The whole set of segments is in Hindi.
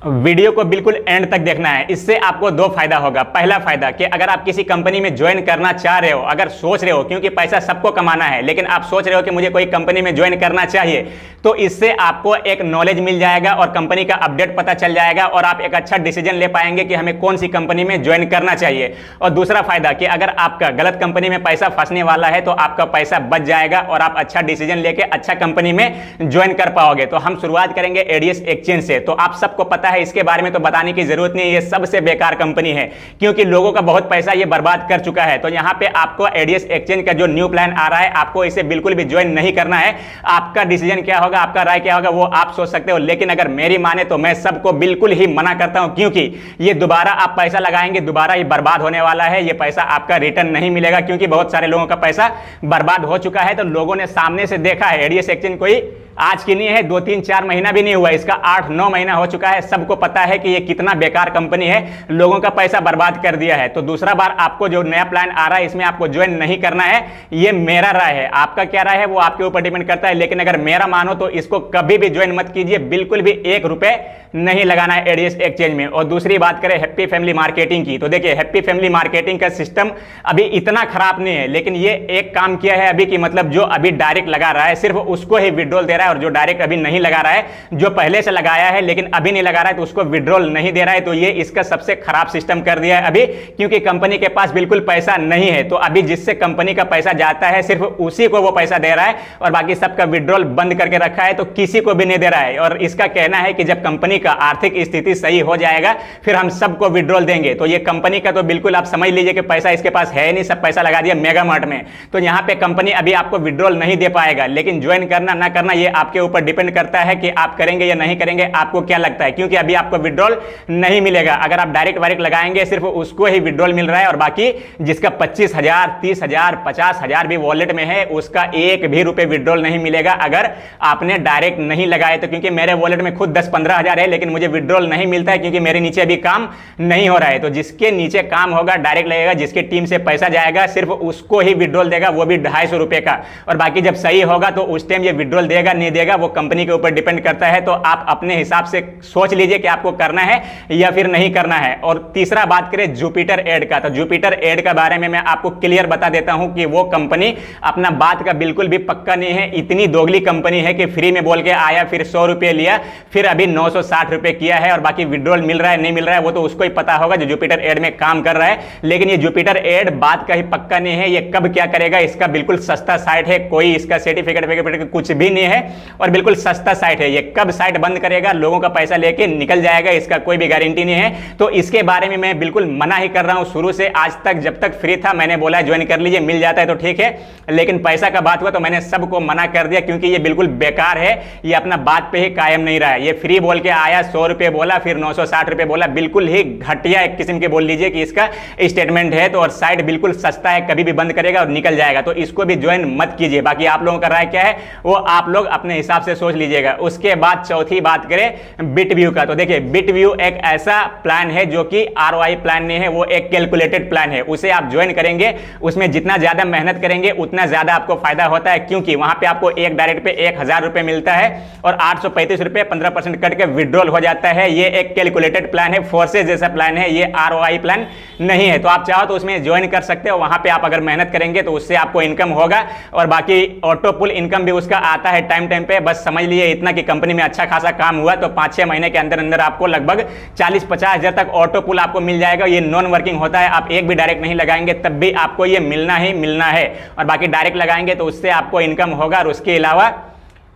वीडियो को बिल्कुल एंड तक देखना है। इससे आपको दो फायदा होगा। पहला फायदा कि अगर आप किसी कंपनी में ज्वाइन करना चाह रहे हो, अगर सोच रहे हो, क्योंकि पैसा सबको कमाना है, लेकिन आप सोच रहे हो कि मुझे कोई कंपनी में ज्वाइन करना चाहिए, तो इससे आपको एक नॉलेज मिल जाएगा और कंपनी का अपडेट पता चल जाएगा और आप एक अच्छा डिसीजन ले पाएंगे कि हमें कौन सी कंपनी में ज्वाइन करना चाहिए। और दूसरा फायदा कि अगर आपका गलत कंपनी में पैसा फंसने वाला है तो आपका पैसा बच जाएगा और आप अच्छा डिसीजन लेके अच्छा कंपनी में ज्वाइन कर पाओगे। तो हम शुरुआत करेंगे एडीएस एक्सचेंज से। तो आप सबको पता है, इसके बारे में तो बताने की जरूरत नहीं है, ये सबसे बेकार कंपनी है क्योंकि लोगों का बहुत पैसा ये बर्बाद कर चुका है। तो यहां पे आपको एडीएस एक्सचेंज का जो न्यू प्लान आ रहा है, आपको इसे बिल्कुल भी ज्वाइन नहीं करना है। आपका डिसीजन क्या होगा, आपका राय क्या होगा, वो आप सोच सकते हो, लेकिन अगर मेरी माने तो मैं सबको बिल्कुल ही मना करता हूं, क्योंकि ये दोबारा आप पैसा लगाएंगे, दोबारा ये बर्बाद होने वाला है। ये पैसा आपका रिटर्न नहीं मिलेगा क्योंकि बहुत सारे लोगों का पैसा बर्बाद हो चुका है। तो लोगों ने सामने से देखा है, एडीएस एक्सचेंज कोई आज की नहीं है, 2-3-4 महीना भी नहीं हुआ, इसका 8-9 महीना हो चुका है। सबको पता है कि ये कितना बेकार कंपनी है, लोगों का पैसा बर्बाद कर दिया है। तो दूसरा बार आपको जो नया प्लान आ रहा है, इसमें आपको ज्वाइन नहीं करना है। ये मेरा राय है, आपका क्या राय है वो आपके ऊपर डिपेंड करता है, लेकिन अगर मेरा मानो तो इसको कभी भी ज्वाइन मत कीजिए, बिल्कुल भी 1 रुपए नहीं लगाना है एडीएस एक्सचेंज में। और दूसरी बात करें हैप्पी फैमिली मार्केटिंग की, तो देखिए हैप्पी फैमिली मार्केटिंग का सिस्टम अभी इतना खराब नहीं है, लेकिन ये एक काम किया है अभी कि मतलब जो अभी डायरेक्ट लगा रहा है सिर्फ उसको ही विड्रॉल दे रहा है, और जो डायरेक्ट अभी नहीं लगा रहा है, जो पहले से लगाया है लेकिन अभी नहीं लगा रहा है, तो उसको विड्रॉल नहीं दे रहा है। तो ये इसका सबसे खराब सिस्टम कर दिया है अभी, क्योंकि कंपनी के पास बिल्कुल पैसा नहीं है। तो अभी जिससे कंपनी का पैसा जाता है सिर्फ उसी को वो पैसा दे रहा है और बाकी सबका विड्रॉल बंद करके रखा है, तो किसी को भी नहीं दे रहा है। और इसका कहना है कि जब कंपनी का आर्थिक स्थिति सही हो जाएगा फिर हम सबको विड्रॉल देंगे। तो ये कंपनी का तो बिल्कुल आप समझ लीजिए कि पैसा इसके पास है नहीं, सब पैसा लगा दिया मेगा मार्ट में। तो यहां पे कंपनी अभी आपको विड्रॉल नहीं दे पाएगा, लेकिन ज्वाइन करना ना करना ये आपके ऊपर डिपेंड करता है कि आप करेंगे या नहीं करेंगे। आपको क्या लगता है, क्योंकि अभी आपको विड्रॉल नहीं मिलेगा। अगर आप डायरेक्ट वायरेक्ट लगाएंगे सिर्फ उसको ही विड्रॉल मिल रहा है, और बाकी जिसका 25,000 30,000 50,000 भी वॉलेट में है उसका 1 भी रुपए विड्रॉल नहीं मिलेगा अगर आपने डायरेक्ट नहीं लगाए तो। क्योंकि मेरे वॉलेट में खुद 10-15 हजार है, लेकिन मुझे विड्रॉल नहीं मिलता है क्योंकि मेरे नीचे अभी काम नहीं हो रहा है। तो जिसके नीचे काम होगा डायरेक्ट लगेगा, जिसकी टीम से पैसा जाएगा सिर्फ उसको ही विड्रॉल देगा, वो भी 250 रुपए का। और बाकी जब सही होगा तो उस टाइम ये विड्रॉल देगा नहीं देगा वो कंपनी के ऊपर डिपेंड करता है। तो आप अपने हिसाब से सोच लीजिए कि आपको करना है या फिर नहीं करना है। और तीसरा बात करें जुपिटर एड का, तो जुपिटर एड के बारे में मैं आपको क्लियर बता देता हूं कि वो कंपनी अपना बात का बिल्कुल भी पक्का नहीं है। इतनी दोगली कंपनी है कि फ्री में बोल के आया, फिर 100 रुपए लिया, फिर अभी 960 रुपए किया है, और बाकी विड्रॉल मिल रहा है नहीं मिल रहा है वो तो उसको ही पता होगा जो जुपिटर एड में काम कर रहा है। लेकिन ये जुपिटर एड बात का ही पक्का नहीं है, ये कब क्या करेगा, इसका बिल्कुल सस्ता साइट है, कोई इसका सर्टिफिकेट कुछ भी नहीं है और बिल्कुल सस्ता साइट है। ये कब साइट बंद करेगा, लोगों का पैसा लेके निकल जाएगा, इसका कोई भी गारंटी नहीं है। तो इसके बारे में मैं बिल्कुल मना ही कर रहा हूं शुरू से आज तक। जब तक फ्री था मैंने बोला ज्वाइन कर लीजिए, मिल जाता है तो ठीक है, लेकिन पैसा का बात हुआ तो मैंने सबको मना कर दिया क्योंकि ये बिल्कुल बेकार है। ये अपना बात पे ही कायम नहीं रहा है। ये फ्री बोल के आया, 100 रुपए बोला, फिर 960 रुपए बोला, बिल्कुल ही घटिया एक किस्म के बोल लीजिए कि इसका स्टेटमेंट है। तो और साइट बिल्कुल सस्ता है, कभी भी बंद करेगा और निकल जाएगा। तो इसको भी ज्वाइन मत कीजिए। बाकी आप लोगों का राय क्या है वो आप लोग अपने हिसाब से सोच लीजिएगा। उसके बाद चौथी बात करें बिटव्यू का, तो देखिए बिटव्यू एक ऐसा प्लान है जो कि आरओआई प्लान नहीं है, वो एक कैलकुलेटेड प्लान है। उसे आप ज्वाइन करेंगे, उसमें जितना ज्यादा मेहनत करेंगे उतना ज्यादा आपको फायदा होता है, क्योंकि वहां पे आपको एक डायरेक्ट पे 1000 रुपए मिलता है और 835 रुपए 15% कट के विड्रॉल हो जाता है। ये एक कैलकुलेटेड प्लान है, फोर्सेज जैसा प्लान है, ये आरओआई प्लान नहीं है। तो आप चाहो तो उसमें ज्वाइन कर सकते हो, वहां पे आप अगर मेहनत करेंगे तो उससे आपको इनकम होगा और बाकी ऑटो पुल इनकम भी उसका आता है टाइम टाइम पे। बस समझ लीजिए इतना कि कंपनी में अच्छा खासा काम हुआ तो 5-6 महीने के अंदर अंदर आपको लगभग 40-50 हजार तक ऑटो पुल आपको मिल जाएगा। ये नॉन वर्किंग होता है, आप एक भी डायरेक्ट नहीं लगाएंगे तब भी आपको ये मिलना ही मिलना है, और बाकी डायरेक्ट लगाएंगे तो उससे आपको इनकम होगा। और उसके अलावा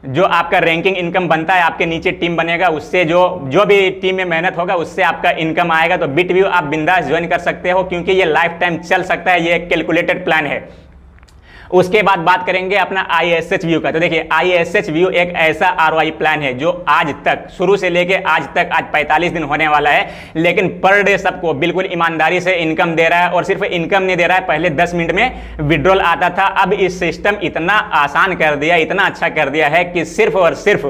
जो आपका रैंकिंग इनकम बनता है, आपके नीचे टीम बनेगा, उससे जो भी टीम में मेहनत होगा उससे आपका इनकम आएगा। तो बिटव्यू आप बिंदास ज्वाइन कर सकते हो क्योंकि ये लाइफ टाइम चल सकता है, ये एक कैलकुलेटेड प्लान है। उसके बाद बात करेंगे अपना ISH व्यू का, तो देखिए ISH व्यू एक ऐसा ROI प्लान है जो आज तक शुरू से लेके आज तक, आज 45 दिन होने वाला है, लेकिन पर डे सबको बिल्कुल ईमानदारी से इनकम दे रहा है। और सिर्फ इनकम नहीं दे रहा है, पहले 10 मिनट में विड्रॉल आता था, अब इस सिस्टम इतना आसान कर दिया, इतना अच्छा कर दिया है कि सिर्फ और सिर्फ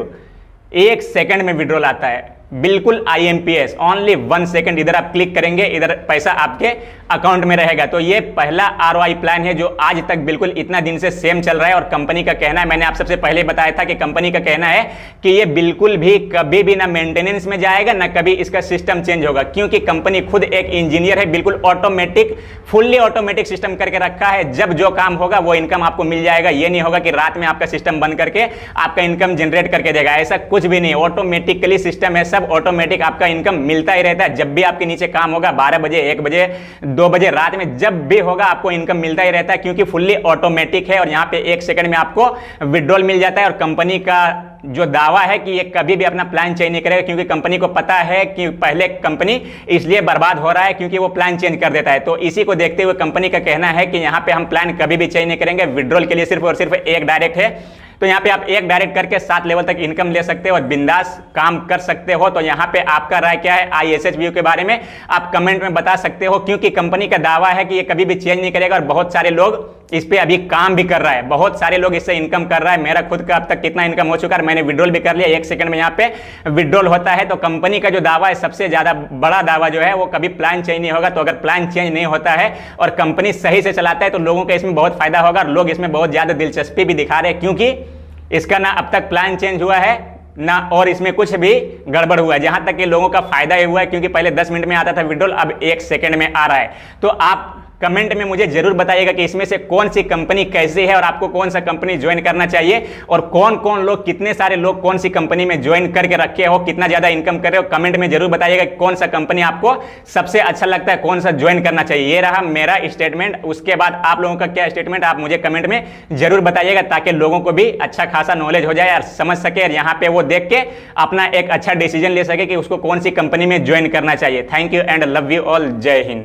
1 सेकंड में विड्रॉल आता है। बिल्कुल IMPS, ओनली 1 सेकंड। इधर आप क्लिक करेंगे, इधर पैसा आपके अकाउंट में रहेगा। तो ये पहला ROI प्लान है जो आज तक बिल्कुल इतना दिन से सेम चल रहा है। और कंपनी का कहना है, मैंने आप सबसे पहले बताया था कि कंपनी का कहना है कि ये बिल्कुल भी कभी भी ना मेंटेनेंस में जाएगा, ना कभी इसका सिस्टम चेंज होगा, क्योंकि कंपनी खुद एक इंजीनियर है, बिल्कुल ऑटोमेटिक, फुल्ली ऑटोमेटिक सिस्टम करके रखा है। जब जो काम होगा वो इनकम आपको मिल जाएगा। ये नहीं होगा कि रात में आपका सिस्टम बंद करके आपका इनकम जनरेट करके देगा, ऐसा कुछ भी नहीं। ऑटोमेटिकली सिस्टम है, सब ऑटोमेटिक, आपका इनकम मिलता ही रहता है। जब भी आपके नीचे काम होगा, 12 बजे, 1 बजे, 2 बजे रात में, जब भी होगा आपको इनकम मिलता ही रहता है, क्योंकि फुल्ली ऑटोमेटिक है। और यहाँ पे 1 सेकंड में आपको विड्रॉल मिल जाता है। और कंपनी का जो दावा है कि ये कभी भी अपना प्लान चेंज नहीं करेगा, क्योंकि कंपनी को पता है कि पहले कंपनी इसलिए बर्बाद हो रहा है क्योंकि वो प्लान चेंज कर देता है। तो इसी को देखते हुए कंपनी का कहना है कि यहाँ पे हम प्लान कभी भी चेंज नहीं करेंगे। विड्रॉल के लिए सिर्फ और सिर्फ एक डायरेक्ट है। तो यहाँ पे आप एक डायरेक्ट करके 7 लेवल तक इनकम ले सकते हो और बिंदास काम कर सकते हो। तो यहाँ पे आपका राय क्या है ISH व्यू के बारे में, आप कमेंट में बता सकते हो, क्योंकि कंपनी का दावा है कि ये कभी भी चेंज नहीं करेगा। और बहुत सारे लोग इस पे अभी काम भी कर रहा है, बहुत सारे लोग इससे इनकम कर रहा है। मेरा खुद का अब तक कितना इनकम हो चुका है, मैंने विड्रॉल भी कर लिया, 1 सेकंड में यहाँ पे विड्रॉल होता है। तो कंपनी का जो दावा है, सबसे ज्यादा बड़ा दावा जो है, वो कभी प्लान चेंज नहीं होगा। तो अगर प्लान चेंज नहीं होता है और कंपनी सही से चलाता है तो लोगों को इसमें बहुत फायदा होगा। और लोग इसमें बहुत ज्यादा दिलचस्पी भी दिखा रहे हैं, क्योंकि इसका ना अब तक प्लान चेंज हुआ है ना और इसमें कुछ भी गड़बड़ हुआ है। जहां तक कि लोगों का फायदा ही हुआ है, क्योंकि पहले 10 मिनट में आता था विड्रॉल, अब 1 सेकंड में आ रहा है। तो आप कमेंट में मुझे जरूर बताइएगा कि इसमें से कौन सी कंपनी कैसी है और आपको कौन सा कंपनी ज्वाइन करना चाहिए, और कौन कौन लोग, कितने सारे लोग कौन सी कंपनी में ज्वाइन करके रखे हो, कितना ज्यादा इनकम कर रहे हो। कमेंट में जरूर बताइएगा कौन सा कंपनी आपको सबसे अच्छा लगता है, कौन सा ज्वाइन करना चाहिए। ये रहा मेरा स्टेटमेंट। उसके बाद आप लोगों का क्या स्टेटमेंट, आप मुझे कमेंट में जरूर बताइएगा, ताकि लोगों को भी अच्छा खासा नॉलेज हो जाए और समझ सके, और यहाँ पे वो देख के अपना एक अच्छा डिसीजन ले सके कि उसको कौन सी कंपनी में ज्वाइन करना चाहिए। Thank you and love you all. जय हिंद।